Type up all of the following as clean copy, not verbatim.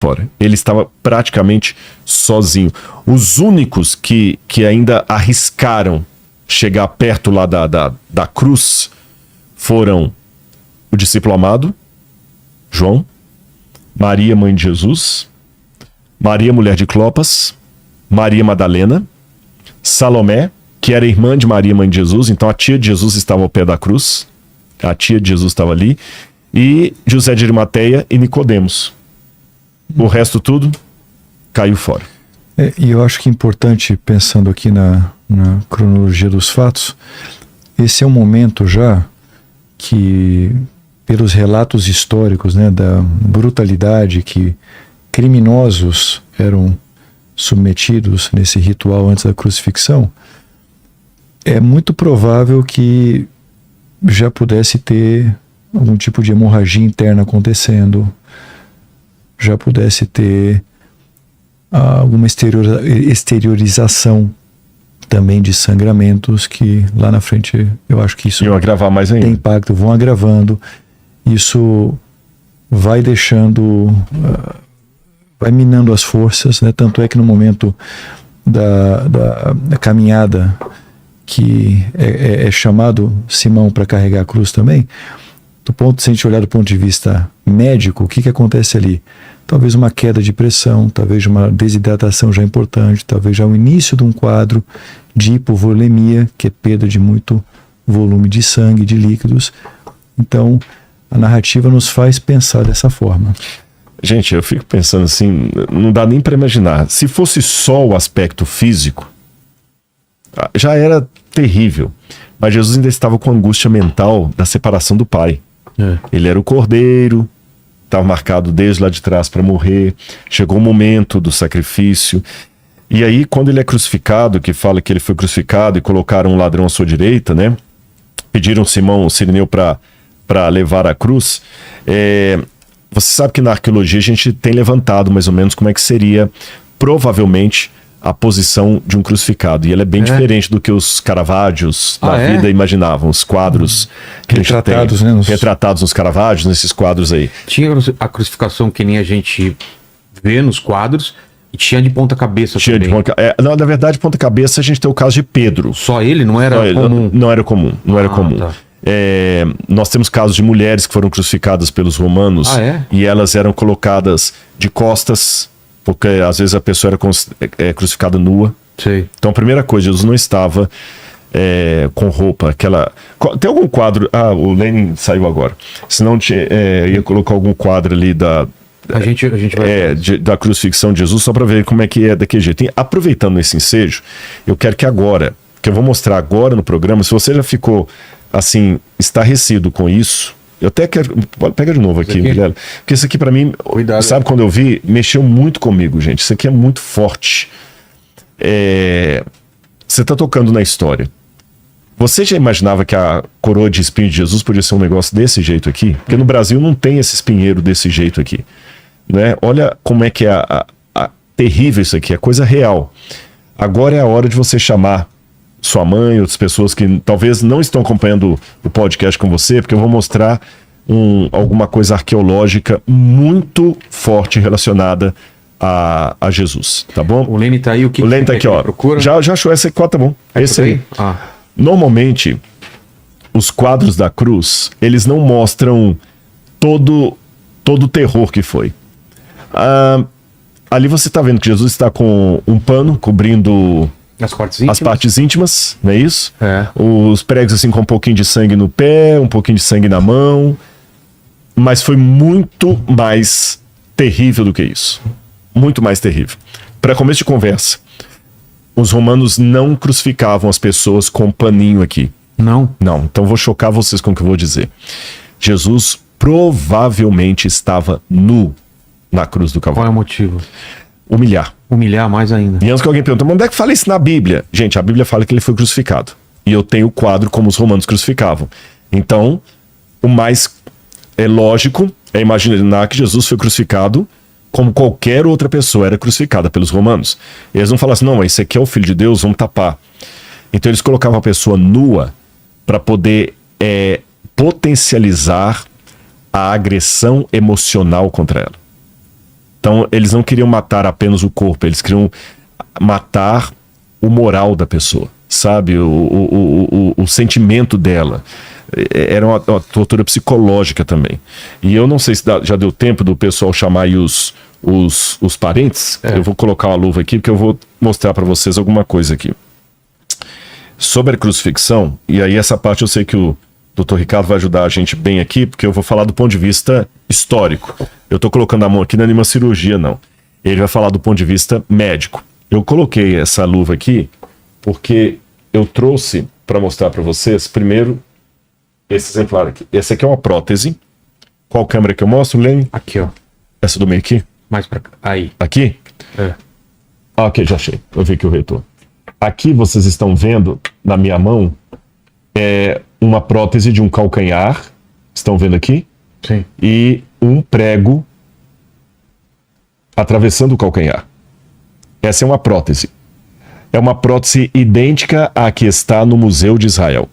fora. Ele estava praticamente sozinho. Os únicos que ainda arriscaram chegar perto lá da cruz foram o discípulo amado, João, Maria, mãe de Jesus, Maria, mulher de Clopas, Maria Madalena, Salomé, que era irmã de Maria, mãe de Jesus, então a tia de Jesus estava ao pé da cruz, a tia de Jesus estava ali, e José de Arimateia e Nicodemos. O resto tudo caiu fora. E eu acho que é importante, pensando aqui na cronologia dos fatos, esse é um momento já que, pelos relatos históricos, né, da brutalidade que criminosos eram submetidos nesse ritual antes da crucifixão, é muito provável que já pudesse ter algum tipo de hemorragia interna acontecendo, já pudesse ter alguma exteriorização também de sangramentos, que lá na frente eu acho que isso iam agravar mais ainda. Tem impacto, vão agravando. Isso vai deixando, vai minando as forças, né? Tanto é que no momento da caminhada, que é chamado Simão para carregar a cruz também, se a gente olhar do ponto de vista médico, o que acontece ali? Talvez uma queda de pressão, talvez uma desidratação já importante, talvez já o início de um quadro de hipovolemia, que é perda de muito volume de sangue, de líquidos. Então, a narrativa nos faz pensar dessa forma. Gente, eu fico pensando assim, não dá nem para imaginar. Se fosse só o aspecto físico, já era terrível. Mas Jesus ainda estava com angústia mental da separação do Pai. Ele era o cordeiro, estava marcado desde lá de trás para morrer. Chegou o momento do sacrifício. E aí, quando ele é crucificado, que fala que ele foi crucificado e colocaram um ladrão à sua direita, né? Pediram Simão, o Cirineu, para levar a cruz. Você sabe que na arqueologia a gente tem levantado mais ou menos como é que seria, provavelmente, a posição de um crucificado. E ela é bem diferente do que os Caravaggios da vida imaginavam, os quadros que retratados, a gente tem, retratados nos Caravaggios, nesses quadros aí. Tinha a crucificação que nem a gente vê nos quadros, e tinha de ponta cabeça também. Não, na verdade, ponta cabeça a gente tem o caso de Pedro. Só ele? Não era comum? Não era comum, não era comum. Tá. Nós temos casos de mulheres que foram crucificadas pelos romanos, e elas eram colocadas de costas, porque às vezes a pessoa era crucificada nua. Sei. Então a primeira coisa, Jesus não estava com roupa, aquela... Tem algum quadro... o Lenin saiu agora. Senão ia colocar algum quadro ali a gente vai... da crucifixão de Jesus, só para ver como é que é daquele jeito. E, aproveitando esse ensejo, eu quero que agora, que eu vou mostrar agora no programa, se você já ficou assim, estarrecido com isso, eu até quero... Pega de novo aqui, Guilherme. Porque isso aqui para mim, cuidado, sabe, quando eu vi, mexeu muito comigo, gente. Isso aqui é muito forte. Você tá tocando na história. Você já imaginava que a coroa de espinho de Jesus podia ser um negócio desse jeito aqui? Porque no Brasil não tem esse espinheiro desse jeito aqui. Né? Olha como é que é terrível isso aqui, é coisa real. Agora é a hora de você chamar sua mãe, outras pessoas que talvez não estão acompanhando o podcast com você, porque eu vou mostrar alguma coisa arqueológica muito forte relacionada a Jesus, tá bom? O Lene tá aí, o Lene tá aqui, ó. Procura? Já achou esse aqui, tá bom. Esse aí. Normalmente, os quadros da cruz, eles não mostram todo o terror que foi. Ali você tá vendo que Jesus está com um pano cobrindo as partes íntimas, não é isso? Os pregos assim com um pouquinho de sangue no pé, um pouquinho de sangue na mão. Mas foi muito mais terrível do que isso. Muito mais terrível. Para começo de conversa, os romanos não crucificavam as pessoas com um paninho aqui. Não? Não. Então vou chocar vocês com o que eu vou dizer. Jesus provavelmente estava nu na cruz do Calvário. Qual é o motivo? Humilhar. Humilhar mais ainda. E antes que alguém pergunte, mas onde é que fala isso na Bíblia? Gente, a Bíblia fala que ele foi crucificado. E eu tenho o quadro como os romanos crucificavam. Então, o mais lógico é imaginar que Jesus foi crucificado como qualquer outra pessoa era crucificada pelos romanos. E eles não falavam assim, não, esse aqui é o Filho de Deus, vamos tapar. Então eles colocavam a pessoa nua para poder potencializar a agressão emocional contra ela. Então, eles não queriam matar apenas o corpo, eles queriam matar o moral da pessoa, sabe? O sentimento dela. Era uma tortura psicológica também. E eu não sei se já deu tempo do pessoal chamar aí os parentes. Eu vou colocar uma luva aqui, porque eu vou mostrar para vocês alguma coisa aqui. Sobre a crucifixão, e aí essa parte eu sei que o Dr. Ricardo vai ajudar a gente bem aqui, porque eu vou falar do ponto de vista histórico. Eu tô colocando a mão aqui, não é nenhuma cirurgia, não. Ele vai falar do ponto de vista médico. Eu coloquei essa luva aqui porque eu trouxe para mostrar para vocês, primeiro, esse exemplar aqui. Esse aqui é uma prótese. Qual câmera que eu mostro, Lene? Aqui, ó. Essa do meio aqui? Mais pra cá. Aí. Aqui? É. Ah, ok, já achei. Eu vi que o reitor. Aqui vocês estão vendo, na minha mão, uma prótese de um calcanhar. Estão vendo aqui? Sim. E um prego atravessando o calcanhar. Essa é uma prótese. É uma prótese idêntica à que está no Museu de Israel.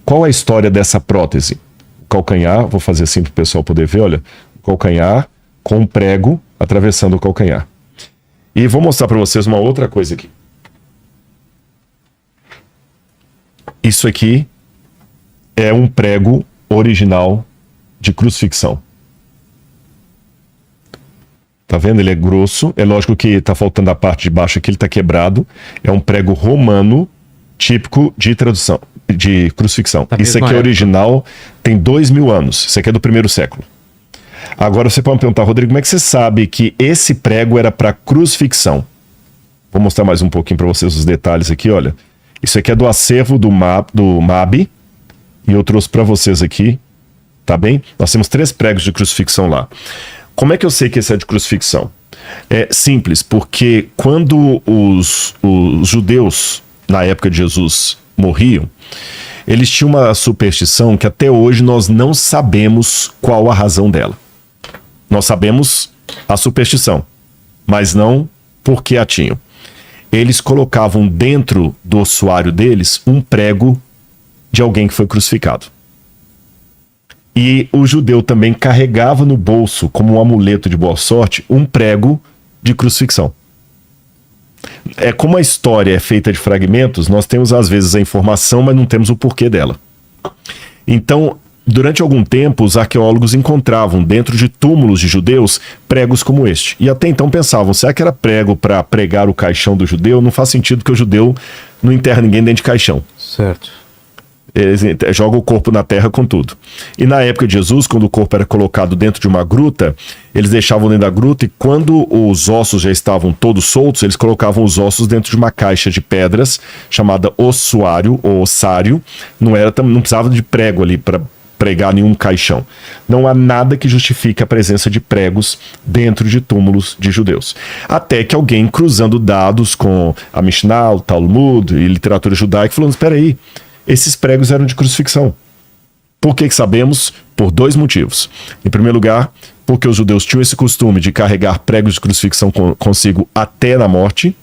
Qual é a história dessa prótese? O calcanhar, vou fazer assim para o pessoal poder ver, olha. O calcanhar com um prego atravessando o calcanhar. E vou mostrar para vocês uma outra coisa aqui. Isso aqui é um prego original de crucifixão. Tá vendo? Ele é grosso. É lógico que tá faltando a parte de baixo aqui, ele tá quebrado. É um prego romano típico de tradução, de crucifixão. Isso aqui é original, tem 2000 anos. Isso aqui é do primeiro século. Agora você pode me perguntar, Rodrigo, como é que você sabe que esse prego era para crucifixão? Vou mostrar mais um pouquinho para vocês os detalhes aqui, olha. Isso aqui é do acervo do MAB, e eu trouxe para vocês aqui, tá bem? Nós temos 3 pregos de crucifixão lá. Como é que eu sei que esse é de crucifixão? É simples, porque quando os judeus, na época de Jesus, morriam, eles tinham uma superstição que até hoje nós não sabemos qual a razão dela. Nós sabemos a superstição, mas não por que a tinham. Eles colocavam dentro do ossuário deles um prego de alguém que foi crucificado. E o judeu também carregava no bolso, como um amuleto de boa sorte, um prego de crucifixão. Como a história é feita de fragmentos, nós temos às vezes a informação, mas não temos o porquê dela. Então, durante algum tempo, os arqueólogos encontravam dentro de túmulos de judeus pregos como este. E até então pensavam, será que era prego para pregar o caixão do judeu? Não faz sentido que o judeu não enterra ninguém dentro de caixão. Certo. Eles jogam o corpo na terra com tudo. E na época de Jesus, quando o corpo era colocado dentro de uma gruta, eles deixavam dentro da gruta e quando os ossos já estavam todos soltos, eles colocavam os ossos dentro de uma caixa de pedras chamada ossuário ou ossário. Não precisava de prego ali para pregar nenhum caixão. Não há nada que justifique a presença de pregos dentro de túmulos de judeus. Até que alguém, cruzando dados com a Mishnah, o Talmud e literatura judaica, falou, espera aí, esses pregos eram de crucifixão. Por que sabemos? Por 2 motivos. Em primeiro lugar, porque os judeus tinham esse costume de carregar pregos de crucifixão consigo até na morte.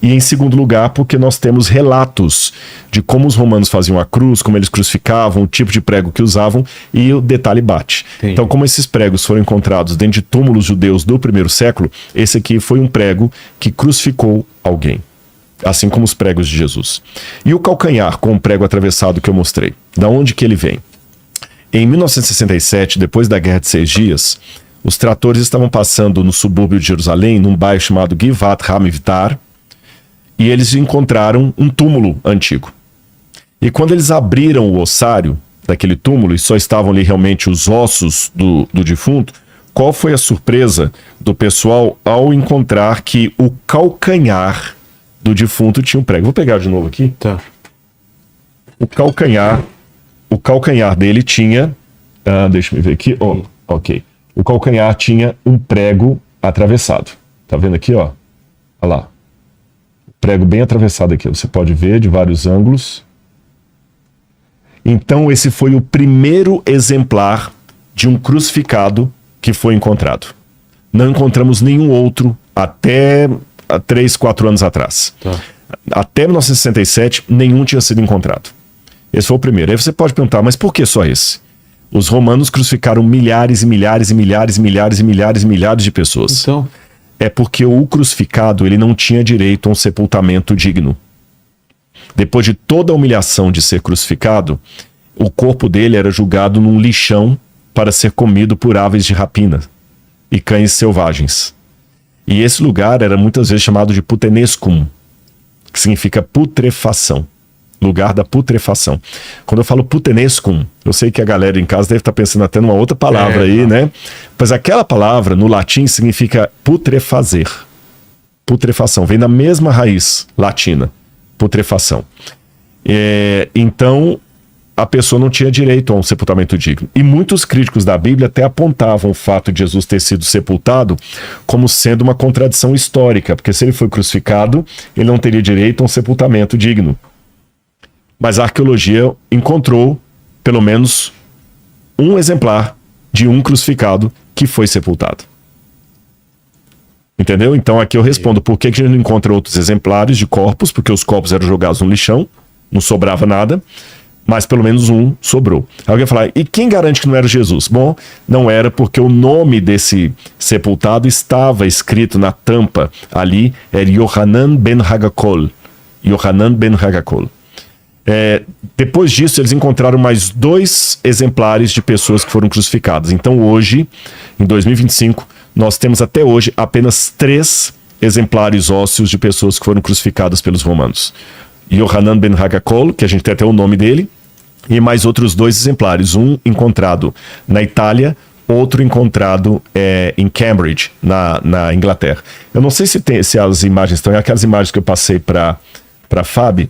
E em segundo lugar, porque nós temos relatos de como os romanos faziam a cruz, como eles crucificavam, o tipo de prego que usavam, e o detalhe bate. Entendi. Então, como esses pregos foram encontrados dentro de túmulos judeus do primeiro século, esse aqui foi um prego que crucificou alguém. Assim como os pregos de Jesus. E o calcanhar com o prego atravessado que eu mostrei, da onde que ele vem? Em 1967, depois da Guerra de 6 Dias, os tratores estavam passando no subúrbio de Jerusalém, num bairro chamado Givat Hamivtar, e eles encontraram um túmulo antigo. E quando eles abriram o ossário daquele túmulo, e só estavam ali realmente os ossos do defunto, qual foi a surpresa do pessoal ao encontrar que o calcanhar do defunto tinha um prego? Vou pegar de novo aqui. Tá. O calcanhar dele tinha... deixa eu ver aqui. Ok. O calcanhar tinha um prego atravessado. Tá vendo aqui, ó? Olha lá. Prego bem atravessado aqui. Você pode ver de vários ângulos. Então, esse foi o primeiro exemplar de um crucificado que foi encontrado. Não encontramos nenhum outro até 3, 4 anos atrás. Tá. Até 1967, nenhum tinha sido encontrado. Esse foi o primeiro. Aí você pode perguntar, mas por que só esse? Os romanos crucificaram milhares e milhares e milhares e milhares e milhares e milhares de pessoas. Então, É porque o crucificado ele não tinha direito a um sepultamento digno. Depois de toda a humilhação de ser crucificado, o corpo dele era julgado num lixão para ser comido por aves de rapina e cães selvagens. E esse lugar era muitas vezes chamado de putenescum, que significa putrefação. Lugar da putrefação. Quando eu falo putenescum, eu sei que a galera em casa deve estar pensando até numa outra palavra aí, né? Mas aquela palavra no latim significa putrefazer. Putrefação. Vem da mesma raiz latina. Putrefação. Então, a pessoa não tinha direito a um sepultamento digno. E muitos críticos da Bíblia até apontavam o fato de Jesus ter sido sepultado como sendo uma contradição histórica, porque se ele foi crucificado, ele não teria direito a um sepultamento digno. Mas a arqueologia encontrou pelo menos um exemplar de um crucificado que foi sepultado. Entendeu? Então aqui eu respondo por que a gente não encontra outros exemplares de corpos, porque os corpos eram jogados no lixão, não sobrava nada, mas pelo menos um sobrou. Alguém vai falar, e quem garante que não era Jesus? Bom, não era porque o nome desse sepultado estava escrito na tampa ali, era Yohanan ben Hagakol. Yohanan ben Hagakol. Depois disso, eles encontraram mais 2 exemplares de pessoas que foram crucificadas. Então hoje, em 2025, nós temos até hoje apenas 3 exemplares ósseos de pessoas que foram crucificadas pelos romanos. Yohanan ben Hagakol, que a gente tem até o nome dele, e mais outros 2 exemplares. Um encontrado na Itália, outro encontrado em Cambridge, na Inglaterra. Eu não sei se as imagens estão, aquelas imagens que eu passei para a Fábio.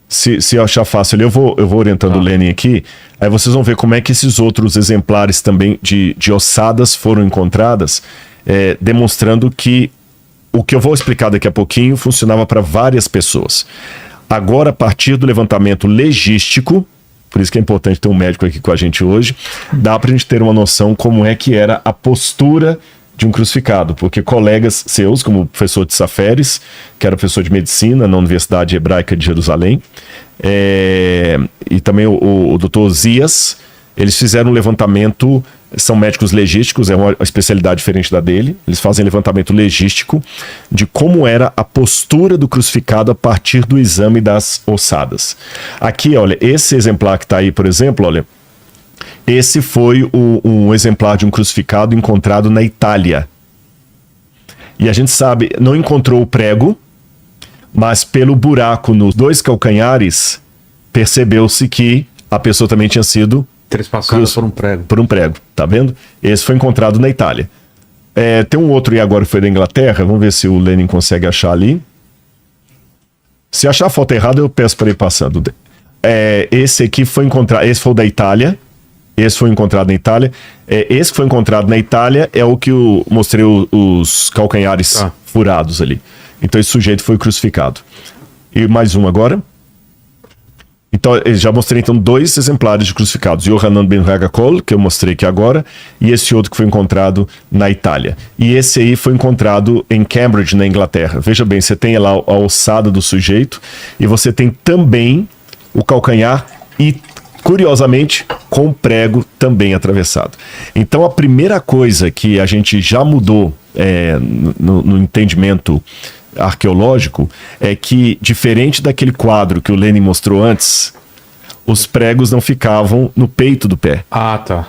Se eu achar fácil ali, eu vou orientando o Lenin aqui, aí vocês vão ver como é que esses outros exemplares também de ossadas foram encontradas, demonstrando que o que eu vou explicar daqui a pouquinho funcionava para várias pessoas. Agora, a partir do levantamento legístico, por isso que é importante ter um médico aqui com a gente hoje, dá para a gente ter uma noção como é que era a postura de um crucificado, porque colegas seus, como o professor de Saferes, que era professor de medicina na Universidade Hebraica de Jerusalém, e também o doutor Osias, eles fizeram um levantamento, são médicos legísticos, é uma especialidade diferente da dele, eles fazem levantamento legístico de como era a postura do crucificado a partir do exame das ossadas. Aqui, olha, esse exemplar que está aí, por exemplo, olha, esse foi um exemplar de um crucificado encontrado na Itália. E a gente sabe, não encontrou o prego, mas pelo buraco nos 2 calcanhares, percebeu-se que a pessoa também tinha sido trespassadas por um prego. Por um prego, tá vendo? Esse foi encontrado na Itália. Tem um outro aí agora que foi da Inglaterra, vamos ver se o Lenin consegue achar ali. Se achar a foto errada, eu peço para ele passando. Esse aqui foi encontrado, esse foi o da Itália. Esse foi encontrado na Itália. Esse que foi encontrado na Itália é o que eu mostrei os calcanhares furados ali. Então esse sujeito foi crucificado. E mais um agora. Então eu já mostrei então 2 exemplares de crucificados. Yohanan ben Hagakol, que eu mostrei aqui agora, e esse outro que foi encontrado na Itália. E esse aí foi encontrado em Cambridge, na Inglaterra. Veja bem, você tem lá a ossada do sujeito e você tem também o calcanhar e, curiosamente, com o prego também atravessado. Então a primeira coisa que a gente já mudou no entendimento arqueológico é que, diferente daquele quadro que o Lenin mostrou antes, os pregos não ficavam no peito do pé. Ah, tá.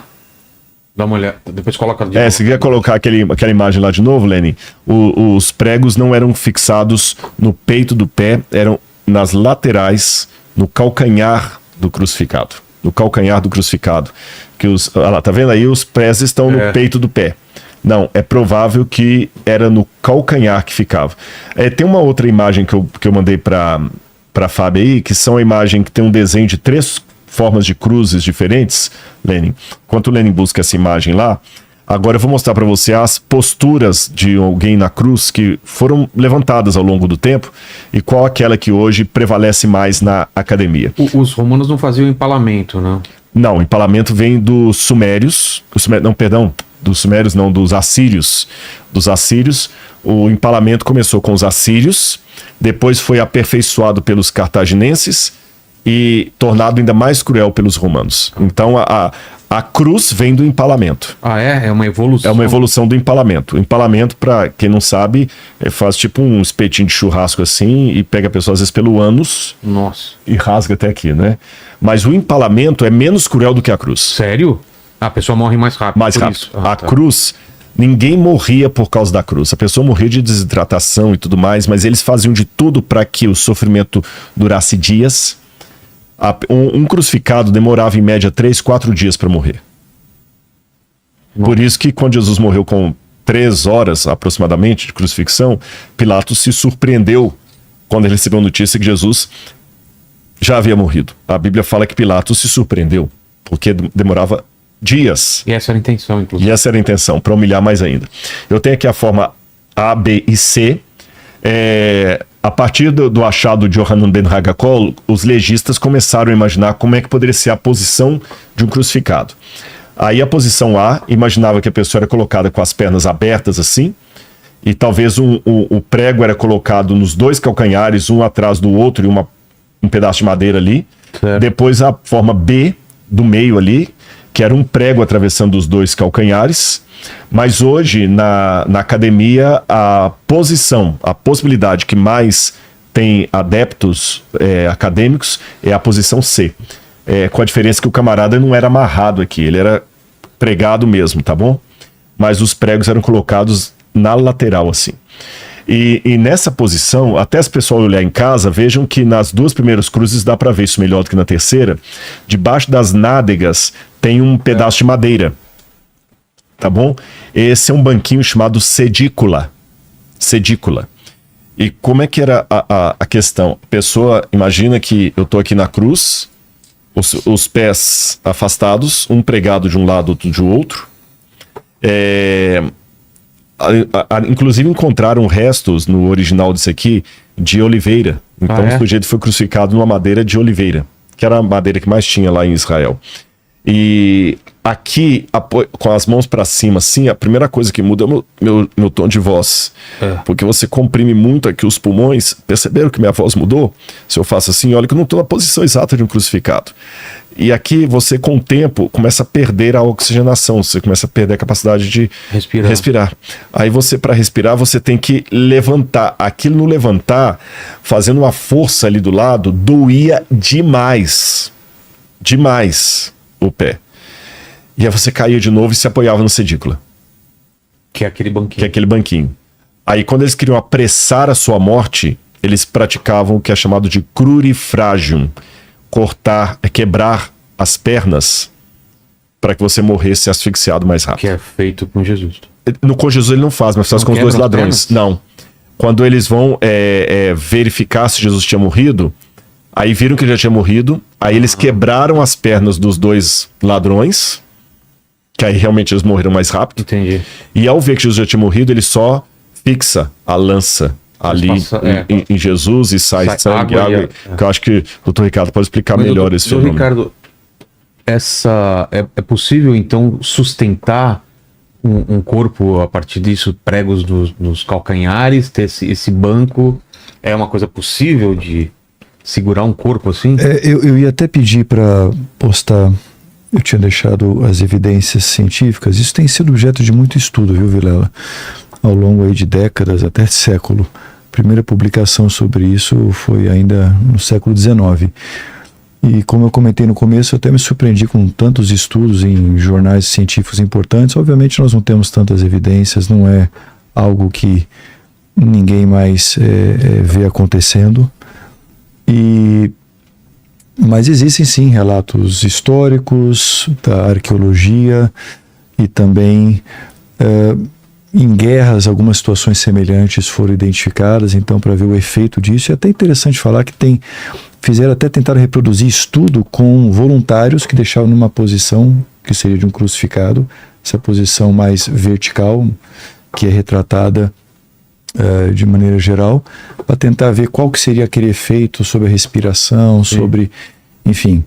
Dá uma olhada. Depois coloca de novo. Se quiser colocar aquela imagem lá de novo, Lenin, os pregos não eram fixados no peito do pé, eram nas laterais, no calcanhar do crucificado. No calcanhar do crucificado. Olha lá, tá vendo aí? Os pés estão no peito do pé. Não, é provável que era no calcanhar que ficava. Tem uma outra imagem que eu mandei para a Fábio aí, que são a imagem que tem um desenho de 3 formas de cruzes diferentes, Lenin. Enquanto o Lenin busca essa imagem lá, agora eu vou mostrar para você as posturas de alguém na cruz que foram levantadas ao longo do tempo e qual aquela que hoje prevalece mais na academia. Os romanos não faziam empalamento, né? Não, o empalamento vem dos sumérios. Dos sumérios não, dos assírios. Dos assírios, o empalamento começou com os assírios, depois foi aperfeiçoado pelos cartaginenses e tornado ainda mais cruel pelos romanos. Então a cruz vem do empalamento. Ah, é? É uma evolução. É uma evolução do empalamento. O empalamento, para quem não sabe, faz tipo um espetinho de churrasco assim e pega a pessoa às vezes pelo ânus. Nossa. E rasga até aqui, né? Mas o empalamento é menos cruel do que a cruz. Sério? A pessoa morre mais rápido. Mais por rápido. isso. A cruz, ninguém morria por causa da cruz. A pessoa morria de desidratação e tudo mais, mas eles faziam de tudo para que o sofrimento durasse dias. Um crucificado demorava em média 3, 4 dias para morrer. Por isso que quando Jesus morreu com 3 horas aproximadamente de crucifixão, Pilatos se surpreendeu quando ele recebeu a notícia que Jesus já havia morrido. A Bíblia fala que Pilatos se surpreendeu, porque demorava dias. E essa era a intenção, inclusive. E essa era a intenção, para humilhar mais ainda. Eu tenho aqui a forma A, B e C. A partir do achado de Yohanan ben Hagakol, os legistas começaram a imaginar como é que poderia ser a posição de um crucificado. Aí a posição A imaginava que a pessoa era colocada com as pernas abertas assim, e talvez o prego era colocado nos 2 calcanhares, um atrás do outro, e um pedaço de madeira ali. Certo. Depois a forma B, do meio ali, que era um prego atravessando os 2 calcanhares. Mas hoje, na academia, a possibilidade que mais tem adeptos acadêmicos é a posição C. Com a diferença que o camarada não era amarrado aqui, ele era pregado mesmo, tá bom? Mas os pregos eram colocados na lateral, assim. E nessa posição, até as pessoas olharem em casa, vejam que nas 2 primeiras cruzes dá para ver isso melhor do que na terceira. Debaixo das nádegas tem um pedaço de madeira. Tá bom? Esse é um banquinho chamado sedícula. Sedícula. E como é que era a questão? A pessoa, imagina que eu tô aqui na cruz, os pés afastados, um pregado de um lado, outro de outro. Inclusive encontraram restos no original disso aqui de oliveira. Então o sujeito foi crucificado numa madeira de oliveira, que era a madeira que mais tinha lá em Israel. E aqui, com as mãos para cima, assim, a primeira coisa que muda é o meu tom de voz. Porque você comprime muito aqui os pulmões. Perceberam que minha voz mudou? Se eu faço assim, olha que eu não estou na posição exata de um crucificado. E aqui você, com o tempo, começa a perder a oxigenação. Você começa a perder a capacidade de respirar. Aí você, para respirar, você tem que levantar. Aquilo no levantar, fazendo uma força ali do lado, doía demais. Demais. O pé. E aí você caía de novo e se apoiava no sedícula. Que é aquele banquinho. Aí quando eles queriam apressar a sua morte, eles praticavam o que é chamado de crurifragium. Quebrar as pernas para que você morresse asfixiado mais rápido. Que é feito com Jesus. Com Jesus ele não faz, mas faz com os 2 ladrões. Não. Quando eles vão verificar se Jesus tinha morrido, aí viram que ele já tinha morrido, aí eles quebraram as pernas dos 2 ladrões, que aí realmente eles morreram mais rápido. Entendi. E ao ver que Jesus já tinha morrido, ele só fixa a lança ali em Jesus e sai sangue, água. Que eu acho que o Dr. Ricardo pode explicar melhor esse fenômeno. Ricardo, é possível então sustentar um corpo a partir disso, pregos nos calcanhares, ter esse banco? É uma coisa possível de segurar um corpo assim? Eu ia até pedir para postar, eu tinha deixado as evidências científicas, isso tem sido objeto de muito estudo, viu, Vilela? Ao longo aí de décadas, até século. A primeira publicação sobre isso foi ainda no século XIX. E como eu comentei no começo, eu até me surpreendi com tantos estudos em jornais científicos importantes. Obviamente nós não temos tantas evidências, não é algo que ninguém mais vê acontecendo. Mas existem sim relatos históricos da arqueologia e também em guerras algumas situações semelhantes foram identificadas, então para ver o efeito disso. É até interessante falar que fizeram até tentar reproduzir estudo com voluntários que deixavam numa posição que seria de um crucificado, essa posição mais vertical, que é retratada de maneira geral, para tentar ver qual que seria aquele efeito sobre a respiração, sobre, enfim,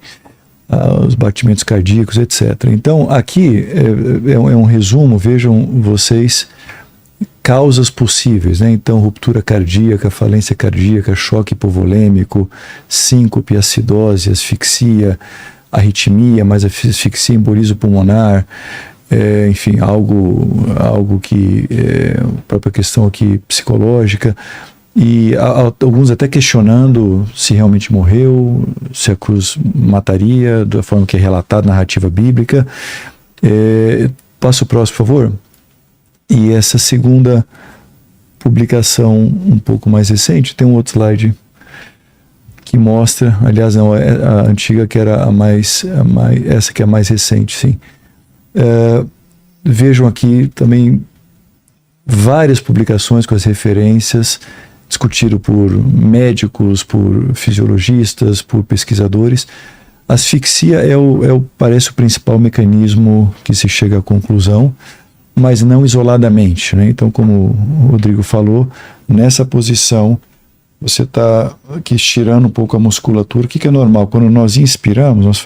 os batimentos cardíacos, etc. Então, aqui é um resumo, vejam vocês, causas possíveis, né? Então, ruptura cardíaca, falência cardíaca, choque hipovolêmico, síncope, acidose, asfixia, arritmia, mas asfixia, embolismo pulmonar, enfim, algo que a própria questão aqui psicológica, e alguns até questionando se realmente morreu, se a cruz mataria, da forma que é relatado na narrativa bíblica. Passa o próximo, por favor. E essa segunda publicação um pouco mais recente, tem um outro slide que mostra, aliás não, é a antiga que era essa que é a mais recente, sim. Vejam aqui também várias publicações com as referências, discutido por médicos, por fisiologistas, por pesquisadores. Asfixia parece o principal mecanismo que se chega à conclusão, mas não isoladamente, né? Então, como o Rodrigo falou, nessa posição você está aqui estirando um pouco a musculatura. O que é normal? Quando nós inspiramos, nós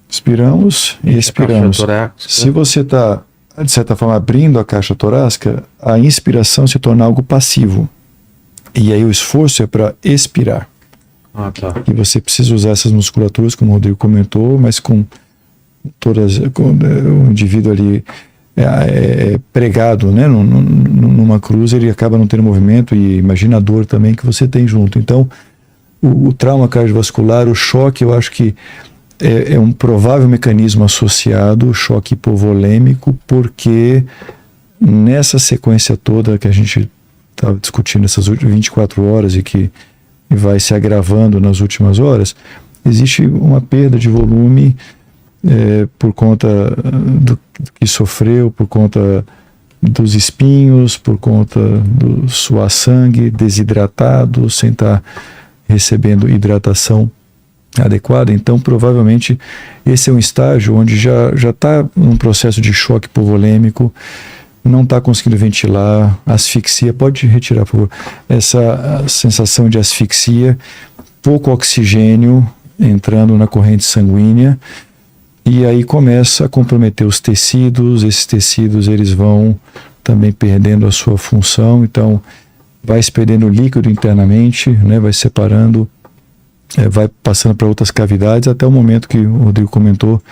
inspiramos e expiramos. Se você está, de certa forma, abrindo a caixa torácica, a inspiração se torna algo passivo. E aí o esforço é para expirar. Tá. E você precisa usar essas musculaturas, como o Rodrigo comentou, mas com o indivíduo ali pregado, né, numa cruz, ele acaba não tendo movimento, e imagina a dor também que você tem junto. Então, o trauma cardiovascular, o choque, eu acho que é um provável mecanismo associado, o choque hipovolêmico, porque nessa sequência toda que a gente estava discutindo essas últimas 24 horas e que vai se agravando nas últimas horas, existe uma perda de volume por conta do que sofreu, por conta dos espinhos, por conta do suar sangue, desidratado, sem estar recebendo hidratação adequada. Então, provavelmente, esse é um estágio onde já está num processo de choque hipovolêmico, não está conseguindo ventilar, asfixia. Pode retirar, por favor, essa sensação de asfixia, pouco oxigênio entrando na corrente sanguínea, e aí começa a comprometer os tecidos. Esses tecidos eles vão também perdendo a sua função, então vai se perdendo líquido internamente, né, vai separando, vai passando para outras cavidades, até o momento que o Rodrigo comentou,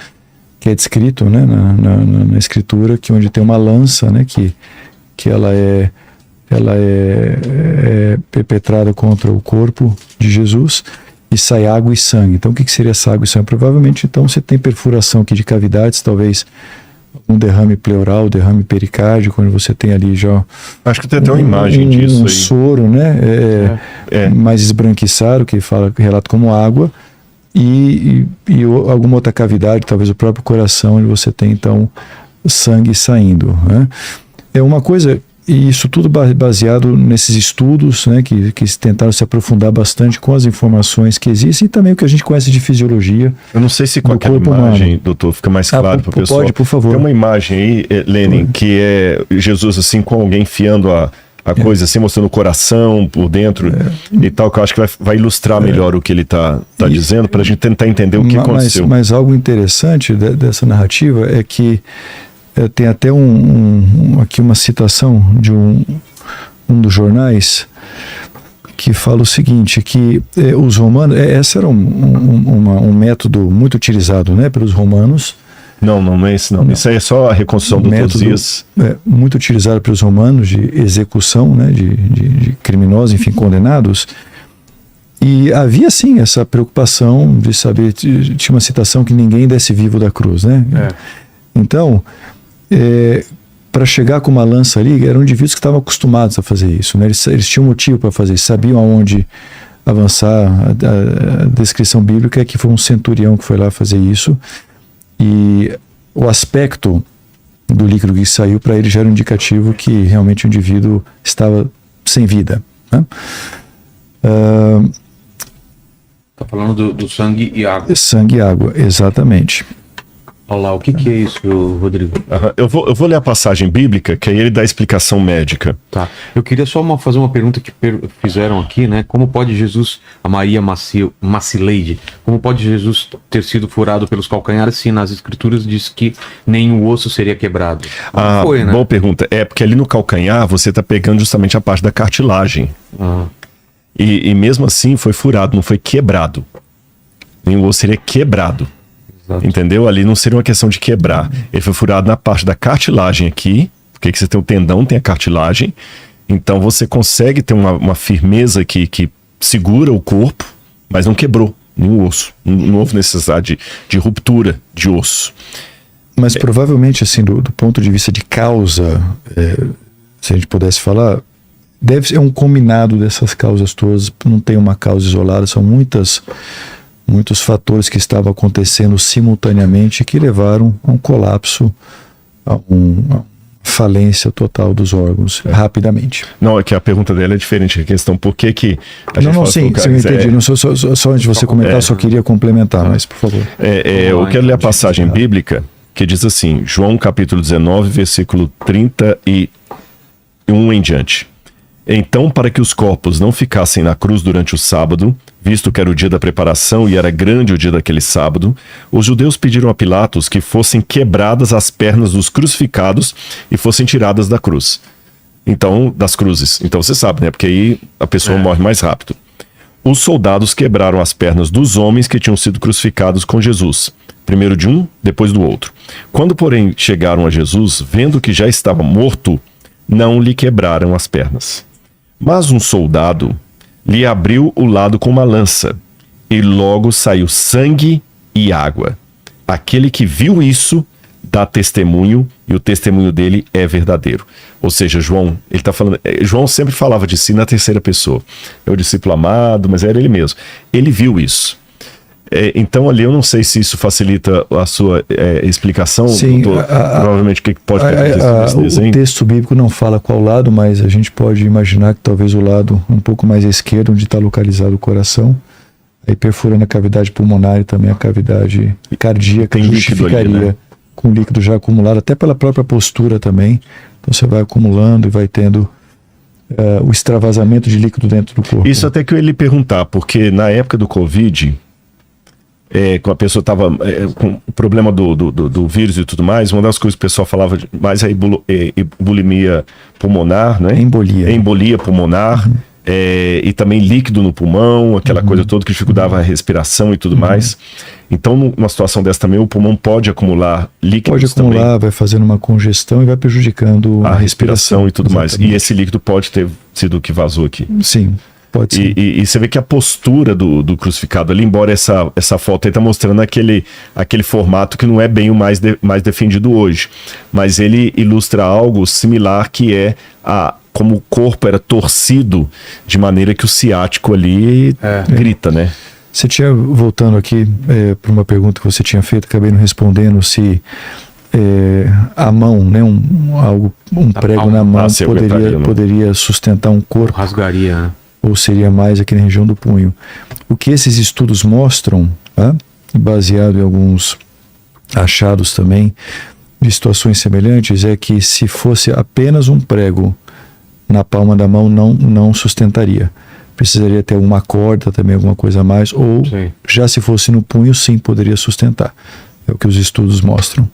que é descrito, né, na escritura, que onde tem uma lança, né, que ela é perpetrada contra o corpo de Jesus, e sai água e sangue. Então, o que seria essa água e sangue? Provavelmente, então, você tem perfuração aqui de cavidades, talvez um derrame pleural, derrame pericárdico, onde você tem ali já... Acho que tem até uma imagem disso aí. Soro, né? Mais esbranquiçado, que relata como água, e alguma outra cavidade, talvez o próprio coração, onde você tem, então, sangue saindo, né? É uma coisa... E isso tudo baseado nesses estudos, né, que tentaram se aprofundar bastante com as informações que existem, e também o que a gente conhece de fisiologia. Eu não sei se com aquela imagem, humano, doutor, fica mais claro para o pessoal. Pode, por favor. Tem uma imagem aí, Lenin, que é Jesus assim, com alguém enfiando a coisa assim, mostrando o coração por dentro e tal, que eu acho que vai ilustrar melhor o que ele está dizendo, para a gente tentar entender o que aconteceu. Mas algo interessante dessa narrativa é que tem até aqui uma citação de um dos jornais que fala o seguinte, que os romanos, esse era um método muito utilizado, né, pelos romanos. Não é esse não. Isso aí é só a reconstrução do Tosias. Muito utilizado pelos romanos de execução, né, de criminosos, enfim, condenados. E havia sim essa preocupação de saber, tinha uma citação que ninguém desce vivo da cruz, né? Então, para chegar com uma lança ali, eram indivíduos que estavam acostumados a fazer isso, né? Eles tinham motivo para fazer isso, sabiam aonde avançar. A descrição bíblica é que foi um centurião que foi lá fazer isso, e o aspecto do líquido que saiu para ele já era um indicativo que realmente o indivíduo estava sem vida, né? Está falando do sangue e água. Sangue e água, exatamente. Olha lá, o que é isso, Rodrigo? Eu vou ler a passagem bíblica, que aí ele dá a explicação médica. Tá. Eu queria só fazer uma pergunta que fizeram aqui, né? Como pode Jesus, a Maria Macileide, como pode Jesus ter sido furado pelos calcanhares se nas escrituras diz que nem o osso seria quebrado? Não foi, né? Boa pergunta. Porque ali no calcanhar você está pegando justamente a parte da cartilagem. E mesmo assim foi furado, não foi quebrado. Nem o osso seria quebrado. Entendeu? Ali não seria uma questão de quebrar. Ele foi furado na parte da cartilagem aqui, porque você tem o tendão, tem a cartilagem. Então você consegue ter uma firmeza que segura o corpo, mas não quebrou nenhum osso. Não houve necessidade de ruptura de osso. Mas provavelmente, assim, do ponto de vista de causa, se a gente pudesse falar, deve ser um combinado dessas causas todas, não tem uma causa isolada, são muitos fatores que estavam acontecendo simultaneamente que levaram a um colapso, a uma falência total dos órgãos, rapidamente. Não, é que a pergunta dela é diferente, a questão por que a gente sim, eu entendi. Não, só antes de você comentar, eu só queria complementar, mas por favor. Eu quero ler a passagem bíblica que diz assim, João capítulo 19, versículo 31 em diante. Então, para que os corpos não ficassem na cruz durante o sábado, visto que era o dia da preparação e era grande o dia daquele sábado, os judeus pediram a Pilatos que fossem quebradas as pernas dos crucificados e fossem tiradas da cruz. Então, das cruzes. Então você sabe, né? Porque aí a pessoa morre mais rápido. Os soldados quebraram as pernas dos homens que tinham sido crucificados com Jesus. Primeiro de um, depois do outro. Quando, porém, chegaram a Jesus, vendo que já estava morto, não lhe quebraram as pernas. Mas um soldado lhe abriu o lado com uma lança, e logo saiu sangue e água. Aquele que viu isso dá testemunho, e o testemunho dele é verdadeiro. Ou seja, João, ele está falando. João sempre falava de si na terceira pessoa. É o discípulo amado, mas era ele mesmo. Ele viu isso. Então ali eu não sei se isso facilita a sua explicação. Sim, provavelmente o que pode ter acontecido nesse desenho. O texto bíblico não fala qual lado, mas a gente pode imaginar que talvez o lado um pouco mais à esquerda, onde está localizado o coração, aí perfurando a cavidade pulmonar e também a cavidade cardíaca, tem justificaria líquido ali, né? Com líquido já acumulado, até pela própria postura também. Então você vai acumulando e vai tendo o extravasamento de líquido dentro do corpo. Isso até que eu ia lhe perguntar, porque na época do Covid, quando a pessoa estava com o problema do vírus e tudo mais, uma das coisas que o pessoal falava mais é bulimia pulmonar, né? Embolia pulmonar, e também líquido no pulmão, aquela coisa toda que dificultava a respiração e tudo mais. Então, numa situação dessa também, o pulmão pode acumular líquidos. Pode acumular, também, vai fazendo uma congestão e vai prejudicando a respiração e tudo mais. E esse líquido pode ter sido o que vazou aqui. Sim. Pode ser. E você vê que a postura do crucificado ali, embora essa foto aí tá mostrando aquele formato que não é bem o mais defendido hoje, mas ele ilustra algo similar, que é como o corpo era torcido de maneira que o ciático ali grita, né? Você tinha, voltando aqui para uma pergunta que você tinha feito, acabei não respondendo, se a mão, né, um prego na mão poderia sustentar um corpo. Rasgaria, né? Ou seria mais aqui na região do punho. O que esses estudos mostram, baseado em alguns achados também de situações semelhantes, é que se fosse apenas um prego na palma da mão, não sustentaria. Precisaria ter uma corda também, alguma coisa a mais, ou já se fosse no punho, sim, poderia sustentar. É o que os estudos mostram.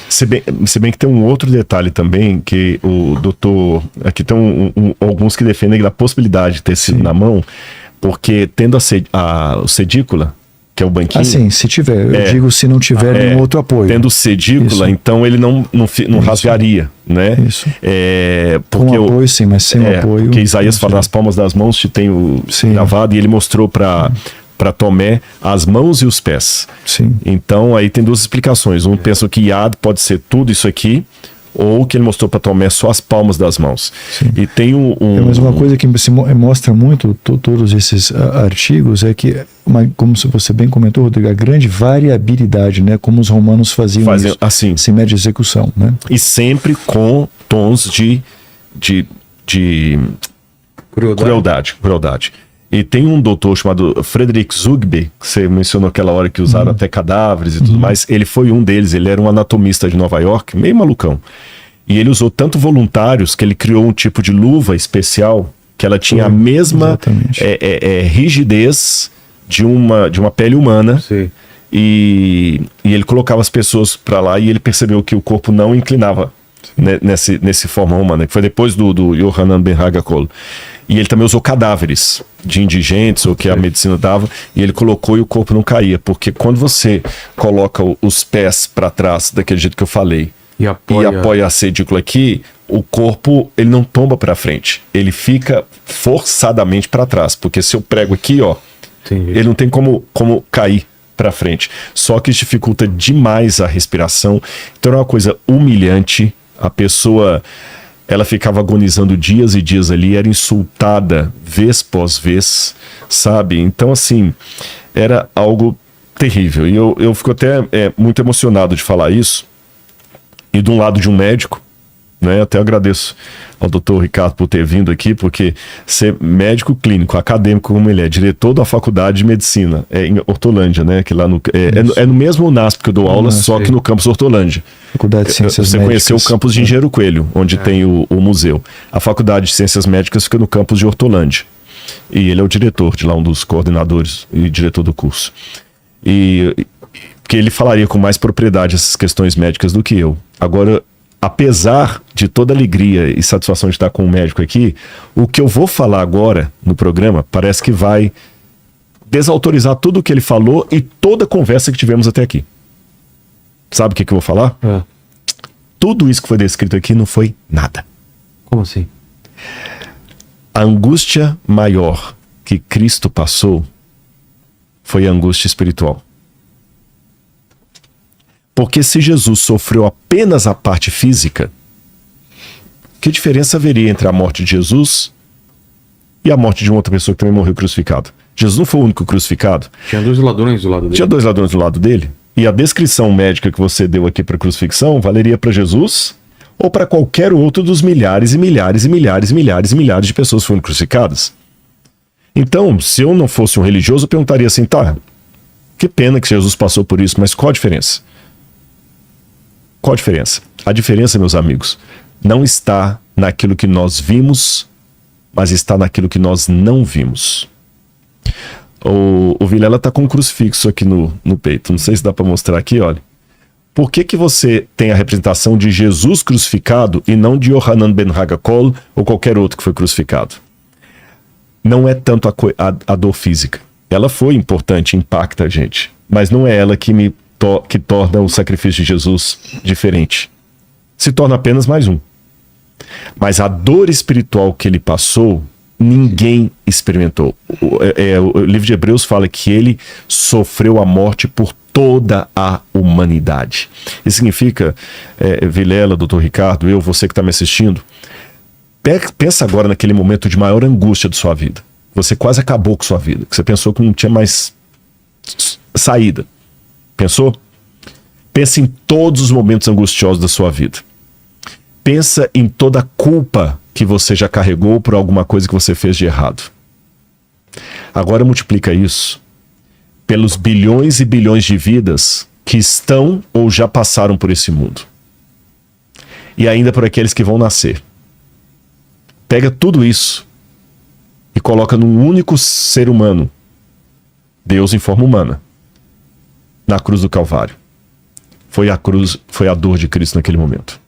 Se bem que tem um outro detalhe também, que o doutor... Aqui tem alguns que defendem a possibilidade de ter sido na mão, porque tendo a sedícula, que é o banquinho... sim, se tiver. Eu digo se não tiver nenhum outro apoio. Tendo sedícula, então ele não rasgaria, né? Isso. Porque com apoio, sim, mas sem apoio... Porque Isaías fala, nas palmas das mãos te tenho gravado, e ele mostrou para Tomé as mãos e os pés. Sim. Então aí tem duas explicações. Um pensa que Yad pode ser tudo isso aqui, ou que ele mostrou para Tomé só as palmas das mãos. Sim. E tem mas uma coisa que se mostra muito todos esses artigos é que, como você bem comentou, Rodrigo, a grande variabilidade, né, como os romanos faziam isso, assim, sem média execução, né? E sempre com tons de crueldade. E tem um doutor chamado Frederick Zugbe, que você mencionou aquela hora que usaram até cadáveres e tudo mais. Ele foi um deles, ele era um anatomista de Nova York, meio malucão. E ele usou tanto voluntários que ele criou um tipo de luva especial que ela tinha a mesma rigidez de uma pele humana. Sim. E ele colocava as pessoas para lá e ele percebeu que o corpo não inclinava nesse forma humana, que foi depois do Yohanan Ben Hagakol. E ele também usou cadáveres de indigentes, ou que a medicina dava, e ele colocou e o corpo não caía, porque quando você coloca os pés para trás, daquele jeito que eu falei, e apoia a cedícula aqui, o corpo ele não tomba para frente, ele fica forçadamente para trás, porque se eu prego aqui, ó, Entendi. ele não tem como cair para frente. Só que isso dificulta demais a respiração. Então é uma coisa humilhante. A pessoa, ela ficava agonizando dias e dias ali, era insultada vez pós vez, sabe? Então, assim, era algo terrível. E eu fico até muito emocionado de falar isso. E de um lado de um médico, né? Até agradeço ao doutor Ricardo por ter vindo aqui, porque ser médico clínico, acadêmico como ele é, diretor da faculdade de medicina, em Hortolândia, né? Que lá no mesmo NASP que eu dou aula, só que no campus Hortolândia. Faculdade de Ciências Você Médicas. conheceu o campus de Engenheiro Coelho, onde tem o museu. A faculdade de Ciências Médicas fica no campus de Hortolândia. E ele é o diretor de lá, um dos coordenadores e diretor do curso. Porque ele falaria com mais propriedade essas questões médicas do que eu. Agora, apesar de toda a alegria e satisfação de estar com o médico aqui, o que eu vou falar agora no programa parece que vai desautorizar tudo o que ele falou e toda a conversa que tivemos até aqui. Sabe o que eu vou falar? Tudo isso que foi descrito aqui não foi nada. Como assim? A angústia maior que Cristo passou foi a angústia espiritual. Porque se Jesus sofreu apenas a parte física, que diferença haveria entre a morte de Jesus e a morte de uma outra pessoa que também morreu crucificado? Jesus não foi o único crucificado. Tinha dois ladrões do lado dele. Tinha dois ladrões do lado dele. E a descrição médica que você deu aqui para crucifixão valeria para Jesus ou para qualquer outro dos milhares e milhares e milhares e milhares e milhares de pessoas que foram crucificadas. Então, se eu não fosse um religioso, eu perguntaria assim, tá, que pena que Jesus passou por isso, mas qual a diferença? Qual a diferença? A diferença, meus amigos, não está naquilo que nós vimos, mas está naquilo que nós não vimos. O Vilela está com um crucifixo aqui no peito. Não sei se dá para mostrar aqui, olha. Por que você tem a representação de Jesus crucificado e não de Yohanan Ben Hagakol ou qualquer outro que foi crucificado? Não é tanto a dor física. Ela foi importante, impacta a gente. Mas não é ela que torna o sacrifício de Jesus diferente. Se torna apenas mais um. Mas a dor espiritual que ele passou, ninguém experimentou. O livro de Hebreus fala que ele sofreu a morte por toda a humanidade. Isso significa, Vilela, doutor Ricardo, você que está me assistindo, pensa agora naquele momento de maior angústia de sua vida. Você quase acabou com sua vida, que você pensou que não tinha mais saída. Pensou? Pensa em todos os momentos angustiosos da sua vida. Pensa em toda a culpa que você já carregou por alguma coisa que você fez de errado. Agora multiplica isso pelos bilhões e bilhões de vidas que estão ou já passaram por esse mundo. E ainda por aqueles que vão nascer. Pega tudo isso e coloca num único ser humano, Deus em forma humana, na cruz do Calvário. Foi a dor de Cristo naquele momento.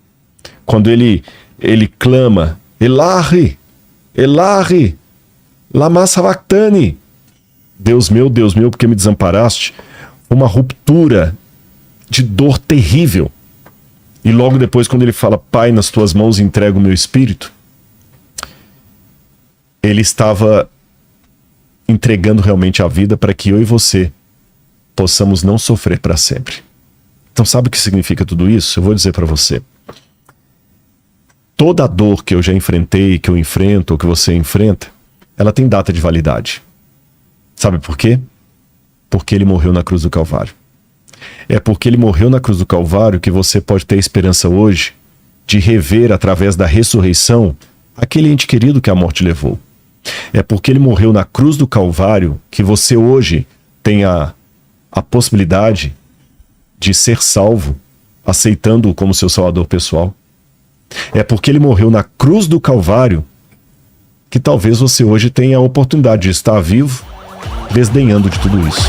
Quando ele clama, Elahi, Elahi, lama sabachthani, Deus meu, por que me desamparaste? Uma ruptura de dor terrível. E logo depois, quando ele fala, Pai, nas tuas mãos entrego o meu espírito, ele estava entregando realmente a vida para que eu e você possamos não sofrer para sempre. Então sabe o que significa tudo isso? Eu vou dizer para você. Toda a dor que eu já enfrentei, que eu enfrento, ou que você enfrenta, ela tem data de validade. Sabe por quê? Porque ele morreu na cruz do Calvário. É porque ele morreu na cruz do Calvário que você pode ter esperança hoje de rever, através da ressurreição, aquele ente querido que a morte levou. É porque ele morreu na cruz do Calvário que você hoje tem a possibilidade de ser salvo, aceitando-o como seu salvador pessoal. É porque ele morreu na cruz do Calvário que talvez você hoje tenha a oportunidade de estar vivo, desdenhando de tudo isso.